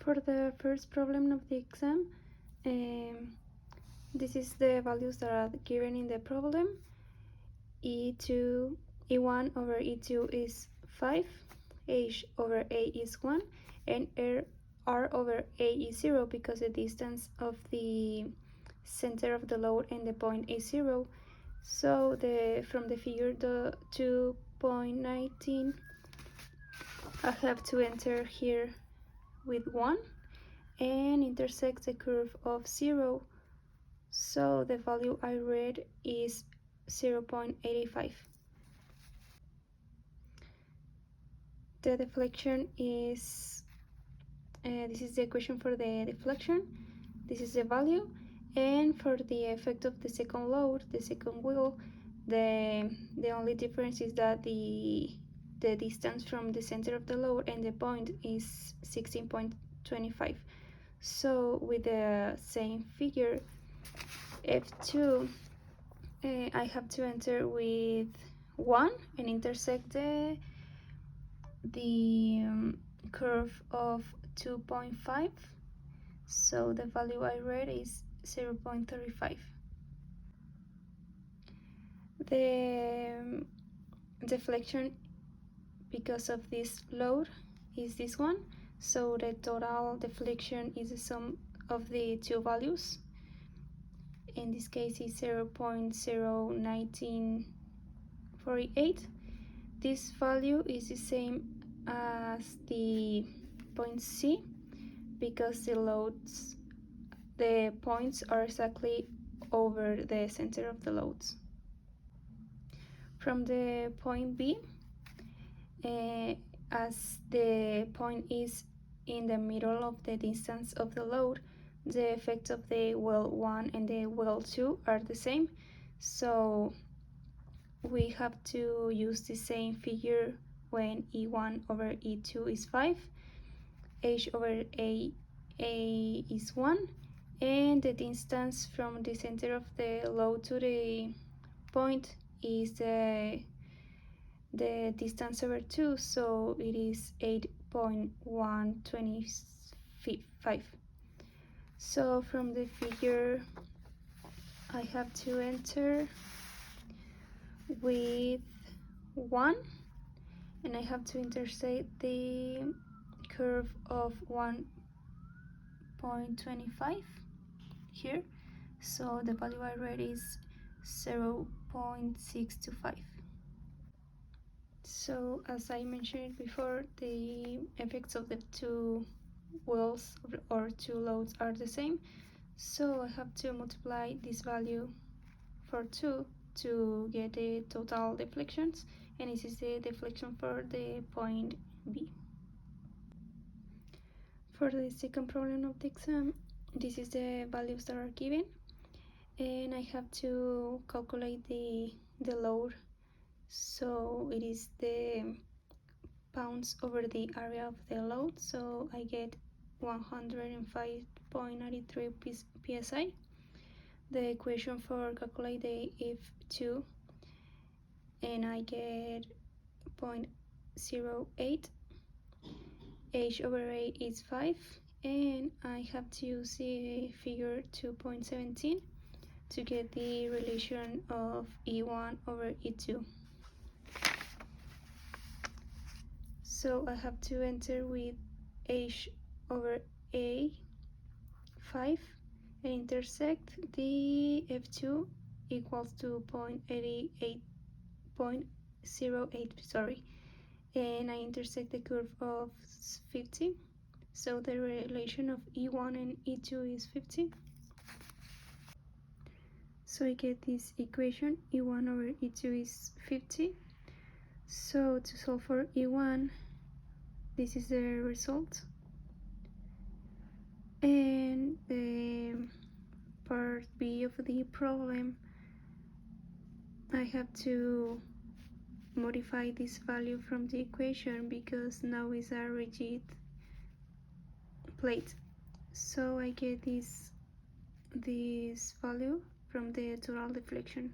For the first problem of the exam, this is the values that are given in the problem. E1 over E2 is 5, H over A is 1, and R over A is 0 because the distance of the center of the load and the point is 0. So from the figure the 2.19, I have to enter here with 1 and intersect the curve of 0. So the value I read is 0.85. The deflection is, this is the equation for the deflection, this is the value, and for the effect of the second load, the second wheel, the only difference is that the distance from the center of the load and the point is 16.25. So with the same figure, F2, I have to enter with 1 and intersect the curve of 2.5. So the value I read is 0.35. The deflection because of this load is this one, so the total deflection is the sum of the two values. In this case is 0.01948. This value is the same as the point C because the points are exactly over the center of the loads. From the point B, as the point is in the middle of the distance of the load, the effects of the wheel 1 and the wheel 2 are the same, so we have to use the same figure when E1 over E2 is 5, H over A is 1, and the distance from the center of the load to the point is the distance over 2, so it is 8.125. So from the figure I have to enter with 1 and I have to intersect the curve of 1.25 here, so the value I read is 0.625. So as I mentioned before, the effects of the two wheels or two loads are the same, so I have to multiply this value for 2 to get the total deflections, and this is the deflection for the point B. For the second problem of the exam, this is the values that are given, and I have to calculate the load. So it is the pounds over the area of the load, so I get 105.93 psi. The equation for calculate the F2, and I get 0.08. H over A is 5, and I have to use the figure 2.17 to get the relation of E1 over E2. So I have to enter with H over A 5 and intersect the F2 equals to 0.08, and I intersect the curve of 50, so the relation of E1 and E2 is 50. So I get this equation, E1 over E2 is 50. So to solve for E1, this is the result, and the part B of the problem, I have to modify this value from the equation because now is a rigid plate. So I get this value from the total deflection.